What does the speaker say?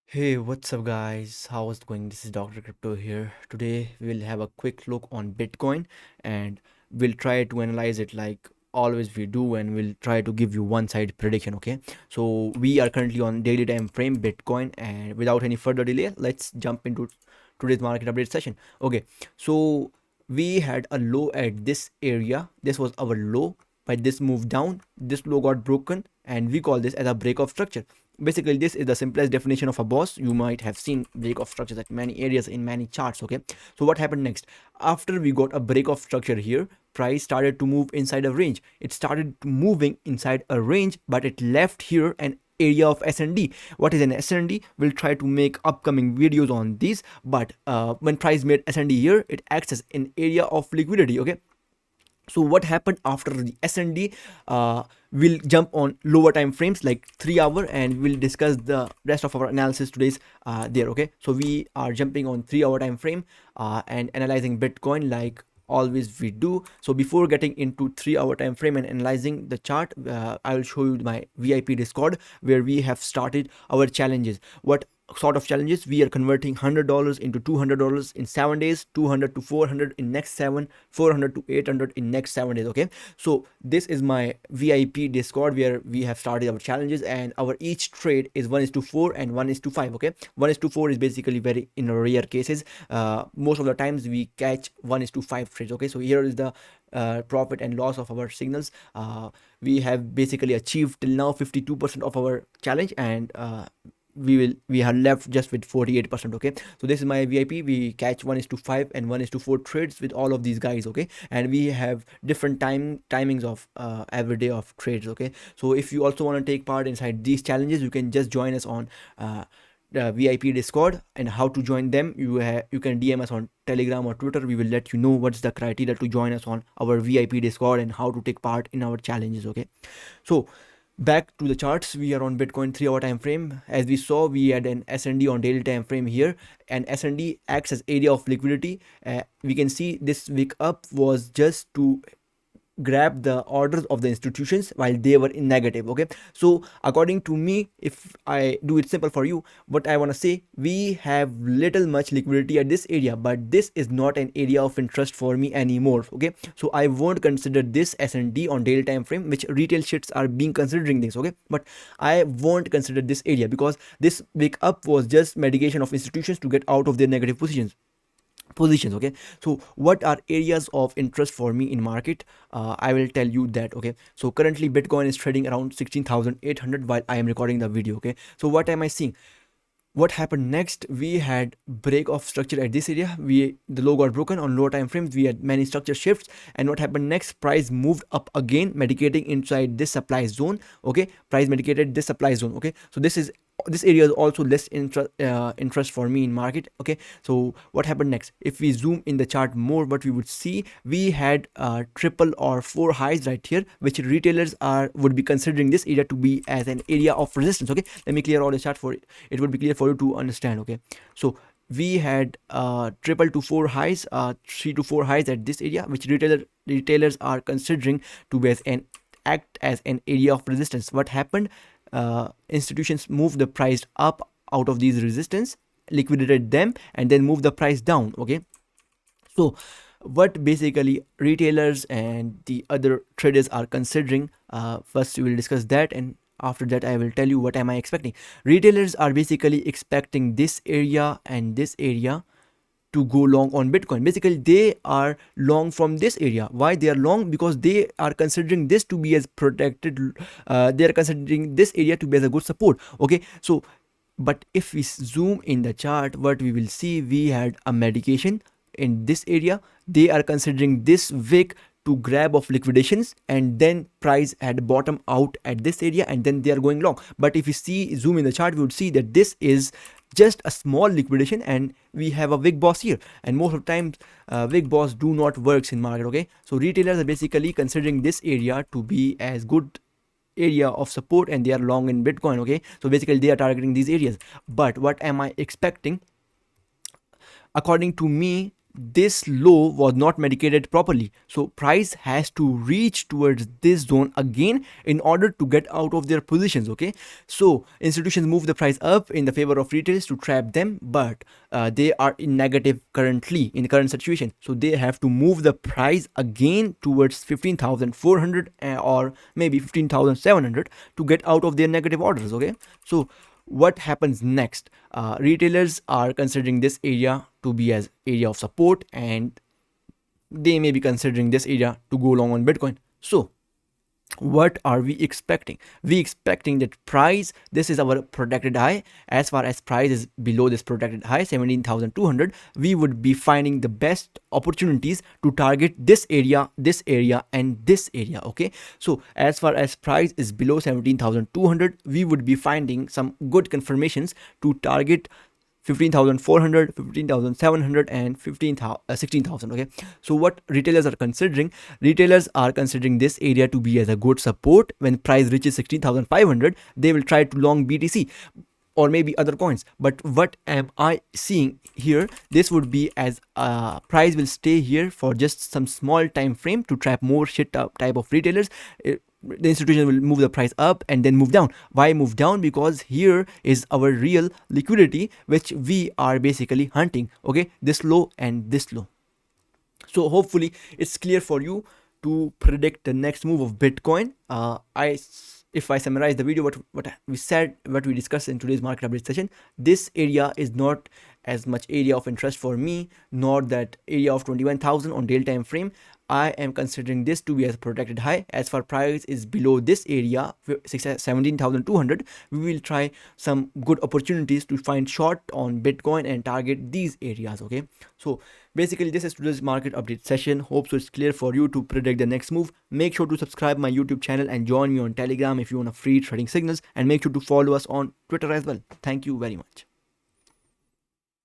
Hey, what's up, guys? How's it going? This is Dr. Crypto here. Today, we'll have a quick look on Bitcoin and we'll try to analyze it like always we do, and we'll try to give you one side prediction. Okay, so we are currently on daily time frame Bitcoin, and without any further delay, let's jump into today's market update session. Okay, so we had a low at this area. This was our low, but this moved down. This low got broken, and we call this as a break of structure. Basically, this is the simplest definition of a boss. You might have seen break of structures at many areas in many charts. Okay, so what happened next? After we got a break of structure here, price started to move inside a range. It started moving inside a range, but it left here an area of SND. What is an SND? We'll try to make upcoming videos on these, but when price made SND here, it acts as an area of liquidity. Okay, so what happened after the SND? We'll jump on lower time frames like 3 hour, and we'll discuss the rest of our analysis today's there. Okay, so we are jumping on 3 hour time frame and analyzing Bitcoin like always we do. So before getting into 3 hour time frame and analyzing the chart, I will show you my VIP Discord where we have started our challenges. What sort of challenges? We are converting $100 into $200 in 7 days, 200 to 400 in next 7, 400 to 800 in next 7 days. Okay, so this is my VIP Discord where we have started our challenges, and our each trade is 1:4 and 1:5. Okay, 1:4 is basically very in rare cases. Most of the times we catch 1:5 trades. Okay, so here is the profit and loss of our signals. We have basically achieved till now 52% of our challenge, and we are left just with 48%. Okay, so this is my VIP. We catch 1:5 and 1:4 trades with all of these guys. Okay, and we have different timings of every day of trades. Okay, so if you also want to take part inside these challenges, you can just join us on the VIP Discord. And how to join them? You can DM us on Telegram or Twitter. We will let you know what's the criteria to join us on our VIP Discord and how to take part in our challenges. Okay, so back to the charts. We are on Bitcoin 3 hour time frame. As we saw, we had an SND on daily time frame here, and SND acts as area of liquidity. We can see this wick up was just to grab the orders of the institutions while they were in negative. Okay, so according to me, if I do it simple for you, what I want to say, we have little much liquidity at this area, but this is not an area of interest for me anymore. Okay, so I won't consider this SND on daily time frame, which retail shits are being considering this. Okay, but I won't consider this area because this wake up was just medication of institutions to get out of their negative positions. Okay, so what are areas of interest for me in market? I will tell you that. Okay, so currently Bitcoin is trading around 16,800 while I am recording the video. Okay, so what am I seeing? What happened next? We had break of structure at this area. The low got broken on lower time frames. We had many structure shifts, and what happened next? Price moved up again, medicating inside this supply zone. Okay, price medicated this supply zone. Okay, so this area is also less interest for me in market. Okay, so what happened next? If we zoom in the chart more, what we would see, we had triple or four highs right here, which retailers would be considering this area to be as an area of resistance. Okay, let me clear all the chart for it. It would be clear for you to understand. Okay, so we had triple to four highs, 3 to 4 highs at this area, which retailers are considering to be as an act as an area of resistance. What happened? Institutions move the price up out of these resistance, liquidated them, and then move the price down. Okay, so what basically retailers and the other traders are considering, first we will discuss that, and after that I will tell you what am I expecting. Retailers are basically expecting this area and this area to go long on Bitcoin. Basically, they are long from this area. Why they are long? Because they are considering this to be as protected. They are considering this area to be as a good support. Okay, so but if we zoom in the chart, what we will see, we had a medication in this area. They are considering this wick to grab of liquidations, and then price had bottom out at this area, and then they are going long. But if you see zoom in the chart, we would see that this is just a small liquidation, and we have a big boss here, and most of the times big boss do not works in market. Okay, so retailers are basically considering this area to be as good area of support, and they are long in Bitcoin. Okay, so basically they are targeting these areas. But what am I expecting? According to me, this low was not medicated properly, so price has to reach towards this zone again in order to get out of their positions. Okay, so institutions move the price up in the favor of retailers to trap them, but they are in negative currently in the current situation, so they have to move the price again towards 15,400 or maybe 15,700 to get out of their negative orders. Okay, so what happens next? Retailers are considering this area to be as area of support, and they may be considering this area to go long on Bitcoin. So what are we expecting? We expecting that price, this is our protected high. As far as price is below this protected high 17,200, we would be finding the best opportunities to target this area and this area. Okay, so as far as price is below 17,200, we would be finding some good confirmations to target 15,400, 15,700, and 16,000. Okay, so what retailers are considering? Retailers are considering this area to be as a good support. When price reaches 16,500, they will try to long BTC or maybe other coins. But what am I seeing here? This would be as price will stay here for just some small time frame to trap more shit type of retailers. The institution will move the price up and then move down. Why move down? Because here is our real liquidity, which we are basically hunting. Okay, this low and this low. So hopefully it's clear for you to predict the next move of Bitcoin. If I summarize the video, what we said, what we discussed in today's market update session, this area is not as much area of interest for me, nor that area of 21,000 on daily time frame. I am considering this to be as a protected high. As far price is below this area 17,200, we will try some good opportunities to find short on Bitcoin and target these areas. Okay, so basically this is today's market update session. Hope so it's clear for you to predict the next move. Make sure to subscribe my YouTube channel and join me on Telegram if you want a free trading signals, and make sure to follow us on Twitter as well. Thank you very much.